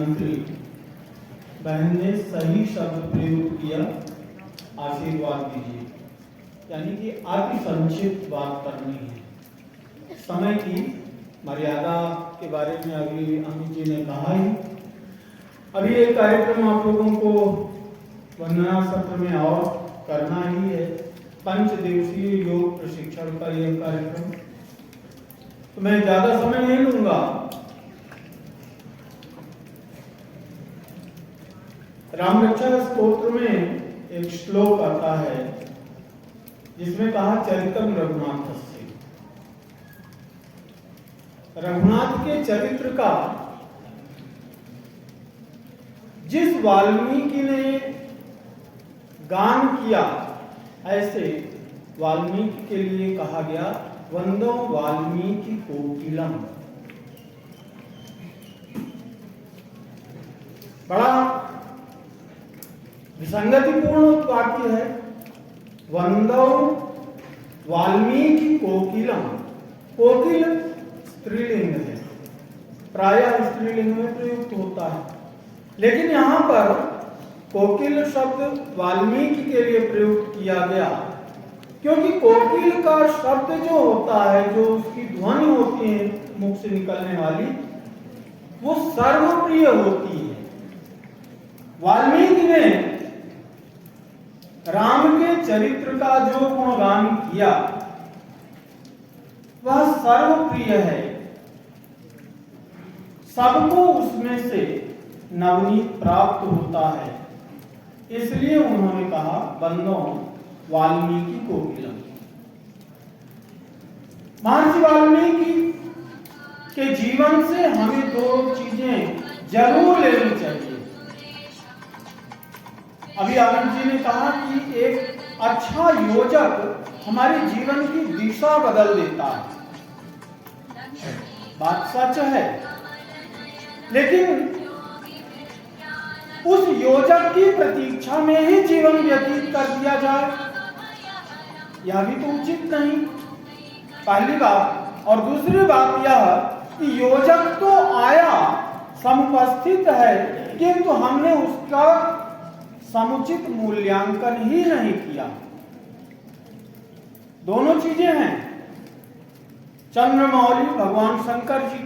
मंत्री बहन ने सही शब्द प्रयोग किया, आशीर्वाद दीजिए। यानी कि अति संक्षिप्त बात करनी है। समय की मर्यादा के बारे में अभी अमित जी ने कहा ही। अभी एक कार्यक्रम आप लोगों को वंदना सत्र में और करना ही है, 5 दिवसीय योग प्रशिक्षण का यह कार्यक्रम। तो मैं ज्यादा समय नहीं लूंगा। राम रक्षा स्तोत्र में एक श्लोक आता है जिसमें कहा चरितम रघुनाथस्य। रघुनाथ के चरित्र का जिस वाल्मीकि ने गान किया, ऐसे वाल्मीकि के लिए कहा गया वंदो वाल्मीकि कोकिलम। बड़ा विसंगतिपूर्ण वाक्य है। वंदो वाल्मीकि कोकिलम। कोकिल स्त्रीलिंग है, प्रायः स्त्रीलिंग में प्रयुक्त होता है, लेकिन यहां पर कोकिल शब्द वाल्मीकि के लिए प्रयुक्त किया गया क्योंकि कोकिल का शब्द जो होता है, जो उसकी ध्वनि होती है मुख से निकलने वाली, वो सर्वप्रिय होती है। वाल्मीकि ने राम के चरित्र का जो गुणगान किया वह सर्वप्रिय है। सबको उसमें से नवनीत प्राप्त होता है, इसलिए उन्होंने कहा वंदो वाल्मीकि कोकिलम। महर्षि वाल्मीकि के जीवन से हमें 2 चीजें जरूर लेनी चाहिए। अभी आनंद जी ने कहा कि एक अच्छा योजक हमारे जीवन की दिशा बदल देता है। बात सच है, लेकिन उस योजक की प्रतीक्षा में ही जीवन व्यतीत कर दिया जाए, यह भी तो उचित नहीं। पहली बात। और दूसरी बात यह कि योजक तो आया, समुपस्थित है, किंतु हमने उसका समुचित मूल्यांकन ही नहीं किया। दोनों चीजें हैं। चंद्रमौली भगवान शंकर जी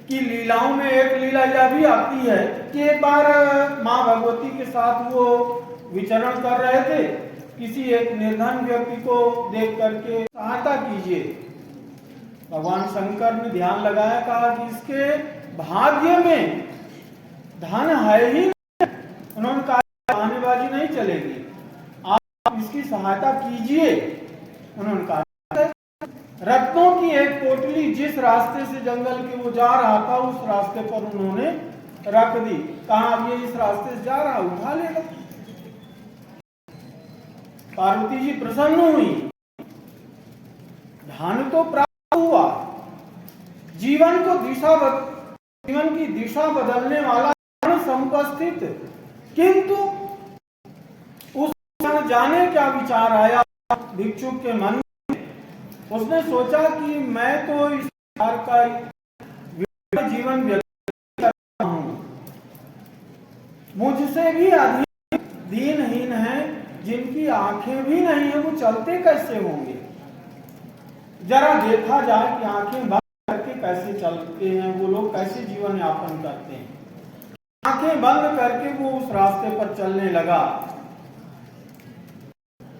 की लीलाओं में एक लीला यह भी आती है कि एक बार मां भगवती के साथ वो विचरण कर रहे थे। किसी एक निर्धन व्यक्ति को देख करके सहायता कीजिए। भगवान शंकर ने ध्यान लगाया, कहा कि इसके भाग्य में धन है ही नहीं। उन्होंने कहा बहानेबाजी नहीं चलेगी, आप इसकी सहायता कीजिए। उन्होंने कहा रत्नों की एक पोटली जिस रास्ते से जंगल के वो जा रहा था, उस रास्ते पर उन्होंने रख दी। कहा अब ये इस रास्ते से जा रहा, उठा लेगा। पार्वती जी प्रसन्न हुई, धन तो प्राप्त हुआ। जीवन की दिशा बदलने वाला समुपस्थित, किंतु उस जाने क्या विचार आया भिक्षुक के मन में। उसने सोचा कि मैं तो इस प्रकार का जीवन व्यतीत कर रहा हूं, मुझसे भी अधिक दीनहीन हैं, जिनकी आंखें भी नहीं है, वो चलते कैसे होंगे। जरा देखा जाए कि आंखें बंद करके कैसे चलते हैं वो लोग, कैसे जीवन यापन करते हैं। आंखें बंद करके वो उस रास्ते पर चलने लगा।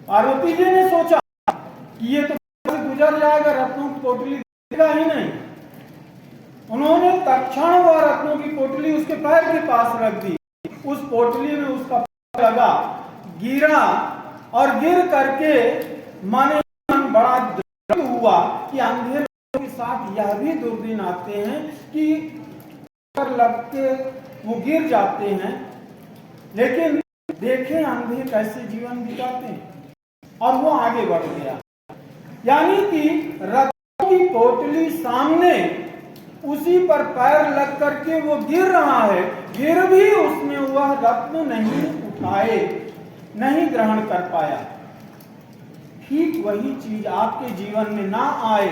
पार्वती जी ने सोचा कि ये तो गुजर जाएगा, रत्नों की पोटली देगा ही नहीं। उन्होंने तत्क्षण वह रत्नों की पोटली उसके पैर के पास रख दी। उस पोटली में उसका पैर लगा, गिरा, और गिर करके मन बड़ा दृढ़ हुआ कि अंधेरे के साथ यह भी दुर्दिन आते हैं कि लग के वो गिर जाते हैं, लेकिन देखें अंधे कैसे जीवन बिताते हैं। और वो आगे बढ़ गया। यानी कि रत्नों की पोटली सामने, उसी पर पैर लग करके वो गिर रहा है, गिर भी उसने वह रत्न नहीं उठाए, नहीं ग्रहण कर पाया। ठीक वही चीज आपके जीवन में ना आए।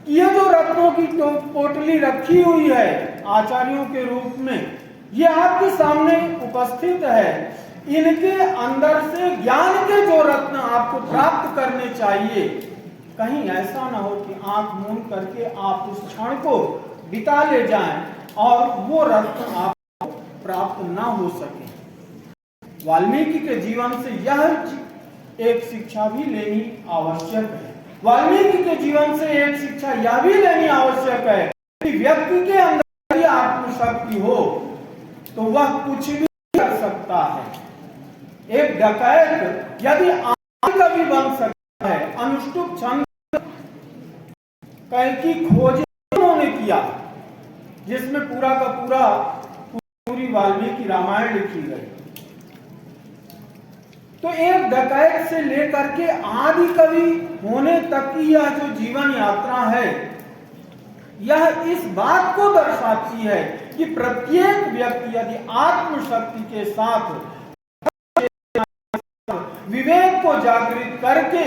ये जो रत्नों की पोटली रखी हुई है, आचार्यों के रूप में ये आपके सामने उपस्थित है, इनके अंदर से ज्ञान के जो रत्न आपको प्राप्त करने चाहिए, कहीं ऐसा ना हो कि आंख मूंद करके आप उस क्षण को बिता ले जाएं और वो रत्न आपको प्राप्त ना हो सके। वाल्मीकि के जीवन से यह एक शिक्षा भी लेनी आवश्यक है। वाल्मीकि के जीवन से एक शिक्षा यह भी लेनी आवश्यक है कि व्यक्ति के अंदर आत्मशक्ति हो तो वह कुछ भी कर सकता है। एक डकैत यदि कवि बन सकता है, अनुष्टुप छंद की खोज उन्होंने किया, जिसमें पूरा का पूरी वाल्मीकि रामायण लिखी गई। तो एक डकैत से लेकर के आदि कवि होने तक की यह जो जीवन यात्रा है, यह इस बात को दर्शाती है कि प्रत्येक व्यक्ति यदि आत्मशक्ति के साथ विवेक को जागृत करके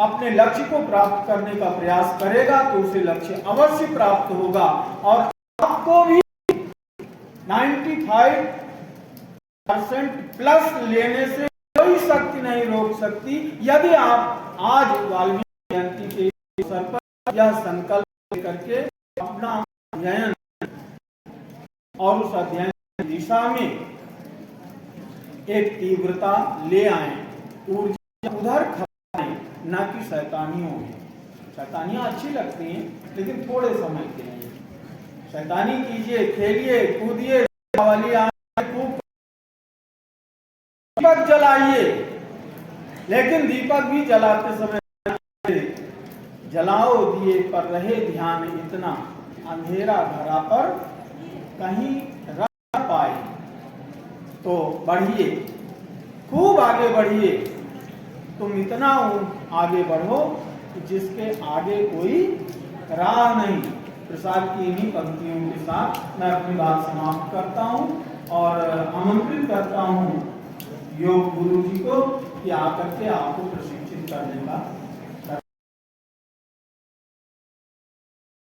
अपने लक्ष्य को प्राप्त करने का प्रयास करेगा तो उसे लक्ष्य अवश्य प्राप्त होगा। और आपको भी 95% प्लस लेने से कोई शक्ति नहीं रोक सकती, यदि आप आज वाल्मीकि जयंती के अवसर पर यह संकल्प करके अपना अध्ययन और उस अध्ययन की दिशा में एक तीव्रता ले आए, ऊर्जा उधर खपाएं, न कि शैतानियों में। शैतानियां अच्छी लगती हैं लेकिन थोड़े समय के लिए। शैतानी कीजिए, खेलिए, कूदिए, दीपक जलाइए, लेकिन दीपक भी जलाते समय जलाओ दिए पर रहे ध्यान इतना, अंधेरा घरा पर कहीं रह पाए। तो बढ़िए, खूब आगे बढ़िए, तुम इतना आगे बढ़ो कि जिसके आगे कोई राह नहीं। प्रसाद की इन्हीं पंक्तियों के साथ मैं अपनी बात समाप्त करता हूं और आमंत्रित करता हूं योग गुरु जी को कि आकर के आपको प्रशिक्षित करने का